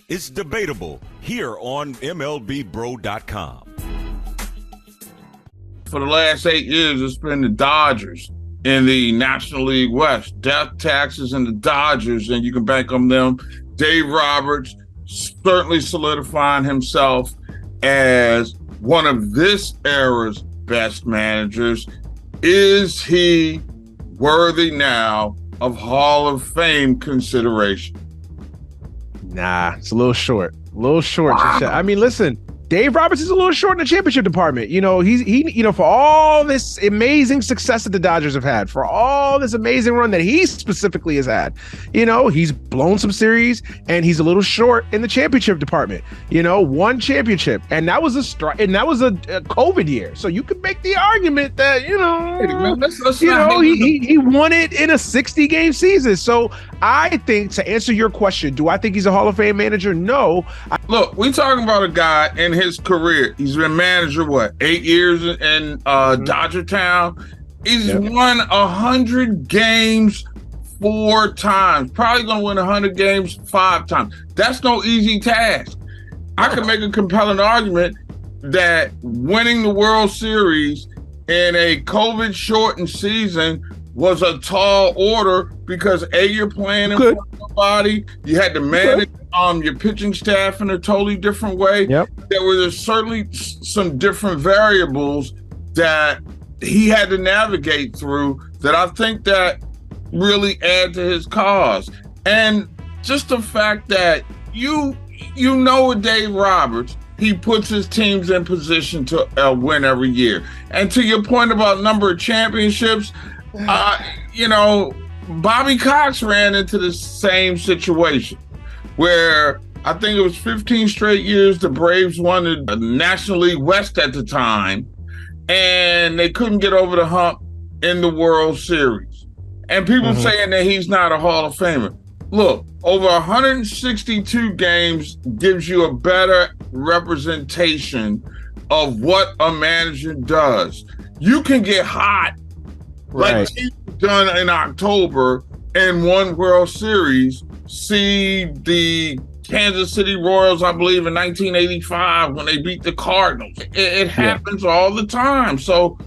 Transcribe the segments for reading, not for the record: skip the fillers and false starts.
It's debatable here on MLBBro.com. For the last 8 years, it's been the Dodgers in the National League West. Death taxes and the Dodgers, and you can bank on them. Dave Roberts certainly solidifying himself as one of this era's best managers. Is he worthy now of Hall of Fame consideration? Nah, it's a little short. Wow. I mean, listen, Dave Roberts is a little short in the championship department. You know, for all this amazing success that the Dodgers have had, for all this amazing run that he specifically has had, you know, he's blown some series and he's a little short in the championship department. You know, one championship, and that was a COVID year. So you could make the argument that, you know, he won it in a 60-game season. So I think, to answer your question, do I think he's a Hall of Fame manager? No. Look, we talking about a guy in his career. He's been manager, 8 years in Dodger Town. He's won 100 games 4 times. Probably going to win 100 games 5 times. That's no easy task. I can make a compelling argument that winning the World Series in a COVID-shortened season was a tall order because you're playing in front of nobody. You had to manage your pitching staff in a totally different way. Yep. There were certainly some different variables that he had to navigate through that I think that really add to his cause. And just the fact that you know with Dave Roberts, he puts his teams in position to win every year. And to your point about number of championships, Bobby Cox ran into the same situation where I think it was 15 straight years the Braves won the National League West at the time, and they couldn't get over the hump in the World Series. And people saying that he's not a Hall of Famer. Look, over 162 games gives you a better representation of what a manager does. You can get hot like he's done in October and won World Series. See the Kansas City Royals, I believe, in 1985 when they beat the Cardinals. It happens all the time. So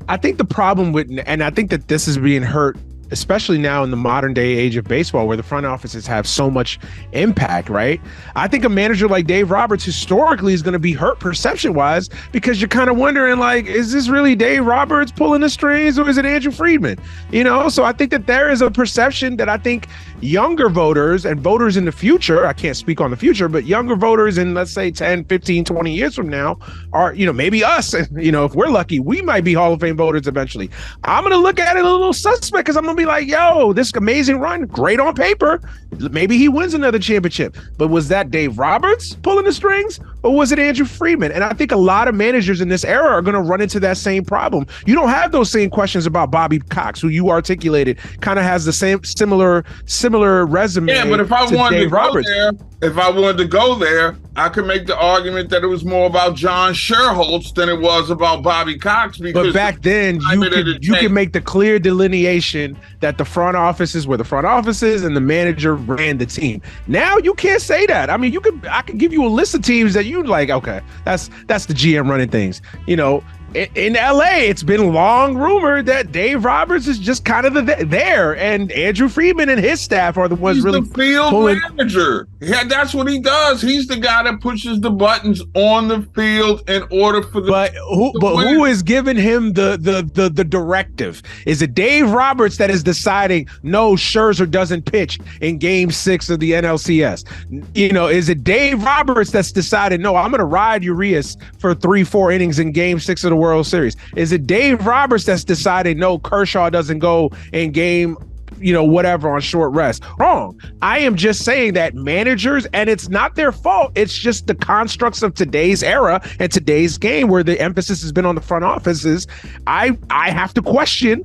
I think the problem and I think that this is being hurt, especially now in the modern day age of baseball where the front offices have so much impact, right? I think a manager like Dave Roberts historically is going to be hurt perception-wise because you're kind of wondering, like, is this really Dave Roberts pulling the strings or is it Andrew Friedman? You know, so I think that there is a perception that I think younger voters and voters in the future, I can't speak on the future, but younger voters in, let's say, 10, 15, 20 years from now are, maybe us, if we're lucky, we might be Hall of Fame voters eventually. I'm going to look at it a little suspect because I'm going to be like, yo, this amazing run, great on paper. Maybe he wins another championship. But was that Dave Roberts pulling the strings or was it Andrew Friedman? And I think a lot of managers in this era are going to run into that same problem. You don't have those same questions about Bobby Cox, who you articulated, kind of has the same similar resume. Yeah, but if I wanted to go there, I could make the argument that it was more about John Sherholtz than it was about Bobby Cox. But back then, you could make the clear delineation that the front offices were the front offices and the manager ran the team. Now you can't say that. I mean, I could give you a list of teams that you like. Okay, that's the GM running things. In LA, it's been long rumored that Dave Roberts is just kind of there, and Andrew Friedman and his staff are the ones He's really the field manager. Yeah, that's what he does. He's the guy that pushes the buttons on the field in order for the. But who is giving him the directive? Is it Dave Roberts that is deciding no, Scherzer doesn't pitch in Game 6 of the NLCS? Is it Dave Roberts that's decided no, I'm going to ride Urias for 3-4 innings in Game 6 of the World Series? Is it Dave Roberts that's decided no, Kershaw doesn't go in game whatever on short rest? Wrong. I am just saying that managers, and it's not their fault, it's just the constructs of today's era and today's game where the emphasis has been on the front offices. I have to question,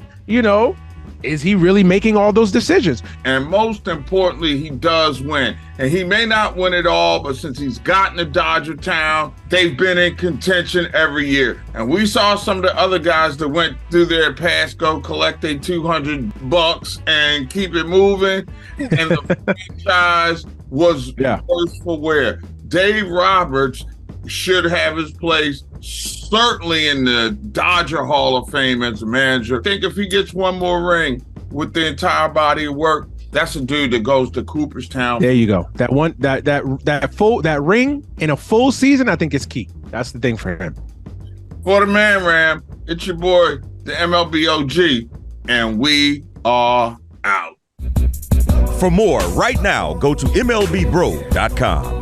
is he really making all those decisions? And most importantly, he does win. And he may not win it all, but since he's gotten to Dodger Town, they've been in contention every year. And we saw some of the other guys that went through their past go collect their $200 and keep it moving. And the franchise was worse for wear. Dave Roberts should have his place certainly in the Dodger Hall of Fame as a manager. I think if he gets one more ring with the entire body of work, that's a dude that goes to Cooperstown. There you go. That ring in a full season, I think is key. That's the thing for him. For the man, Ram, it's your boy, the MLB OG, and we are out. For more right now, go to MLBBro.com.